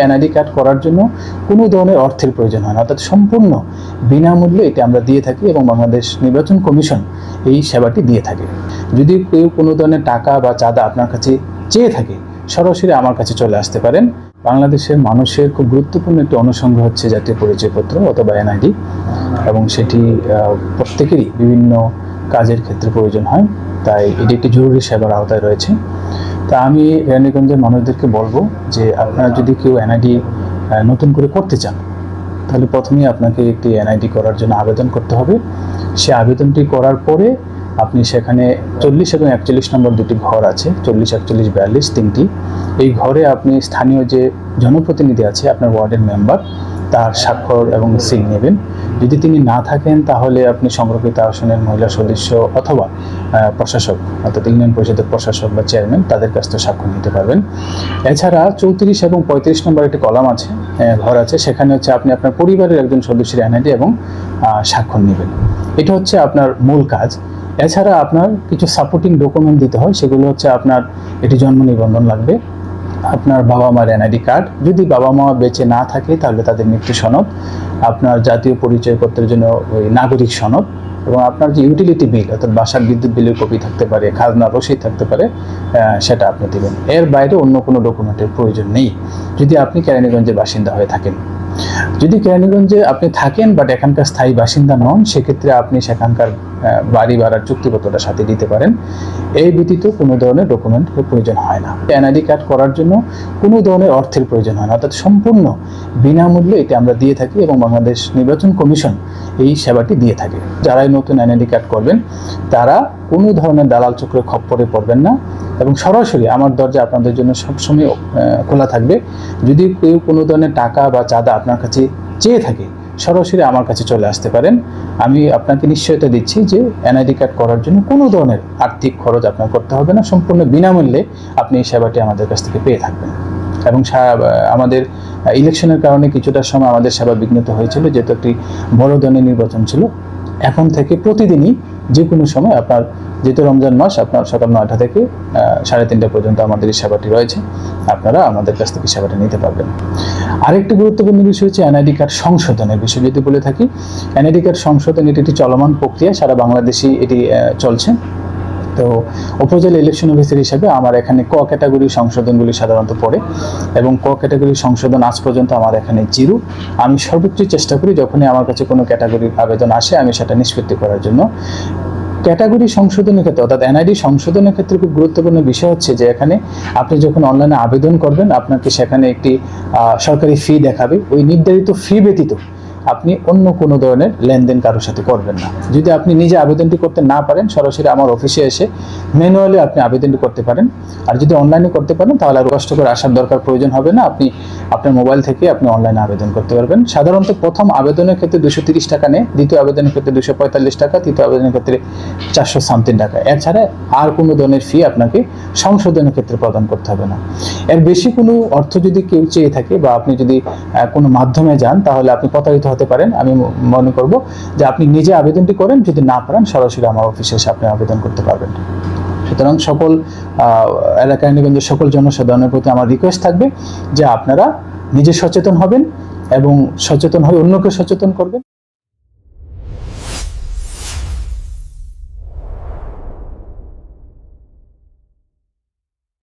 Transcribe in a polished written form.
NID card করার জন্য কোনো ধরনের অর্থের প্রয়োজন হয় না, অর্থাৎ সম্পূর্ণ বিনামূল্যে এটা আমরা দিয়ে থাকি এবং বাংলাদেশ নির্বাচন কমিশন এই সেবাটি দিয়ে থাকে। যদি কেউ কোনো ধরনের টাকা বা চাঁদা আপনার কাছে চেয়ে থাকে, সরাসরি আমার কাছে চলে আসতে পারেন। বাংলাদেশের মানুষের খুব গুরুত্বপূর্ণ একটি অনুষঙ্গ হচ্ছে জাতীয় পরিচয়পত্র অথবা এনআইডি, এবং সেটি প্রত্যেকেরই বিভিন্ন কাজের ক্ষেত্রে প্রয়োজন হয়, তাই এটি একটি জরুরি সেবার আওতায় রয়েছে। তা আমি রানীগঞ্জের মানুষদেরকে বলবো যে আপনারা যদি কেউ এনআইডি নতুন করে করতে চান, তাহলে প্রথমেই আপনাকে একটি এনআইডি করার জন্য আবেদন করতে হবে। সে আবেদনটি করার পরে আপনি সেখানে 40 এবং 41 নম্বর দুটি ঘর আছে, 40, 41, 42 তিনটি। এই ঘরে আপনি স্থানীয় যে জনপ্রতিনিধি আছে, আপনার ওয়ার্ডের মেম্বার, তার স্বাক্ষর এবং সিল নেবেন। যদি তিনি না থাকেন তাহলে আপনি সংরক্ষিত আসনের মহিলা সদস্য অথবা প্রশাসক, অর্থাৎ ইউনিয়ন পরিষদের প্রশাসক বা চেয়ারম্যান, তাদের কাছ থেকে স্বাক্ষর নিতে পারবেন। এছাড়া 34 এবং 35 নম্বর একটি কলাম আছে, ঘর আছে, সেখানে হচ্ছে আপনি আপনার পরিবারের একজন সদস্যের এনআইডি এবং স্বাক্ষর নেবেন। এটা হচ্ছে আপনার মূল কাজ। এছাড়া আপনার কিছু সাপোর্টিং ডকুমেন্ট দিতে হয়, সেগুলো হচ্ছে আপনার এটি জন্ম নিবন্ধন লাগবে, আপনার বাবা মার এনআইডি কার্ড, যদি বাবা মা বেঁচে না থাকে তাহলে তাদের মৃত্যু সনদ, আপনার জাতীয় পরিচয়পত্রের জন্য ওই নাগরিক সনদ, এবং আপনার যে ইউটিলিটি বিল অর্থাৎ বাসার বিদ্যুৎ বিলের কপি থাকতে পারে, খাজনা রসিদ থাকতে পারে, সেটা আপনি দেবেন। এর বাইরে অন্য কোনো ডকুমেন্টের প্রয়োজন নেই যদি আপনি কেরানীগঞ্জের বাসিন্দা হয়ে থাকেন। যদি কেরানীগঞ্জে আপনি থাকেন বাট এখানকার স্থায়ী বাসিন্দা নন, সেক্ষেত্রে আপনি সেখানকার বাড়ি ভাড়ার চুক্তিপত্রটা সাথে দিতে পারেন। এই ব্যতীত কোনো ধরনের ডকুমেন্টের প্রয়োজন হয় না। এনআইডি কার্ড করার জন্য কোনো ধরনের অর্থের প্রয়োজন হয় না, অর্থাৎ সম্পূর্ণ বিনামূল্যে এটা আমরা দিয়ে থাকি এবং বাংলাদেশ নির্বাচন কমিশন এই সেবাটি দিয়ে থাকে। যারাই নতুন এনআইডি কার্ড করবেন তারা কোনো ধরনের দালাল চক্রের খপ্পরে পড়বেন না, এবং সরাসরি আমার দরজা আপনাদের জন্য সবসময় খোলা থাকবে। যদি কেউ কোনো ধরনের টাকা বা চাঁদা আপনার কাছে চেয়ে থাকে, সরাসরি আমার কাছে চলে আসতে পারেন। আমি আপনাকে নিশ্চয়তা দিচ্ছি যে এনআইডি কার্ড করার জন্য কোনো ধরনের আর্থিক খরচ আপনার করতে হবে না, সম্পূর্ণ বিনামূল্যে আপনি এই সেবাটি আমাদের কাছ থেকে পেয়ে থাকবেন। এবং আমাদের ইলেকশনের কারণে কিছুটা সময় আমাদের সেবা বিঘ্নিত হয়েছিল, যেহেতু একটি বড় ধরনের নির্বাচন ছিল। এখন থেকে প্রতিদিনই যে কোনো সময় আপনার, যেহেতু রমজান মাস, আপনার সকাল 9টা থেকে 3:30 পর্যন্ত আমাদের এই সেবাটি রয়েছে, আপনারা আমাদের কাছ থেকে সেবাটা নিতে পারবেন। আরেকটি গুরুত্বপূর্ণ বিষয় হচ্ছে এনআইডি কার্ড সংশোধনের বিষয় যদি বলে থাকি। এনআইডি কার্ড সংশোধন এটি একটি চলমান প্রক্রিয়া, সারা বাংলাদেশে এটি চলছে। তো উপজেলা ইলেকশন অফিসার হিসেবে আমার এখানে ক ক্যাটাগরির সংশোধনগুলি সাধারণত পড়ে, এবং ক ক্যাটাগরির সংশোধন আজ পর্যন্ত আমার এখানে 0। আমি সর্বোচ্চ চেষ্টা করি যখনই আমার কাছে কোনো ক্যাটাগরির আবেদন আসে আমি সেটা নিষ্পত্তি করার জন্য। ক্যাটাগরি সংশোধনের ক্ষেত্রে অর্থাৎ এনআইডি সংশোধনের ক্ষেত্রে খুব গুরুত্বপূর্ণ বিষয় হচ্ছে যে এখানে আপনি যখন অনলাইনে আবেদন করবেন, আপনাকে সেখানে একটি সরকারি ফি দেখাবে। ওই নির্ধারিত ফি ব্যতীত আপনি অন্য কোনো ধরনের লেনদেন কারোর সাথে করবেন না। যদি আপনি নিজে আবেদনটি করতে না পারেন, সরাসরি আমার অফিসে এসে ম্যানুয়ালি আপনি আবেদনটি করতে পারেন। আর যদি অনলাইনে করতে পারেন তাহলে আর কষ্ট করে আসার দরকার প্রয়োজন হবে না, আপনি আপনার মোবাইল থেকে আপনি অনলাইনে আবেদন করতে পারবেন। সাধারণত প্রথম আবেদনের ক্ষেত্রে 230 টাকা নেয়, দ্বিতীয় আবেদনের ক্ষেত্রে 245 টাকা, তৃতীয় আবেদনের ক্ষেত্রে 400 সামথিং টাকা। এছাড়া আর কোনো ধরনের ফি আপনাকে সংশোধনের ক্ষেত্রে প্রদান করতে হবে না। এর বেশি কোনো অর্থ যদি কেউ চেয়ে থাকে বা আপনি যদি কোনো মাধ্যমে যান, তাহলে আপনি প্রতারিত হতে পারেন। আমি মনে করব যে আপনি নিজে আবেদনটি করেন, যদি না পারেন সরাসরি আমার অফিসে এসে আপনি আবেদন করতে পারবেন। সুতরাং সকল কেরানীগঞ্জের সকল জনসাধারণের প্রতি আমার রিকোয়েস্ট থাকবে যে আপনারা নিজে সচেতন হবেন এবং সচেতন হয়ে অন্যকে সচেতন করবেন।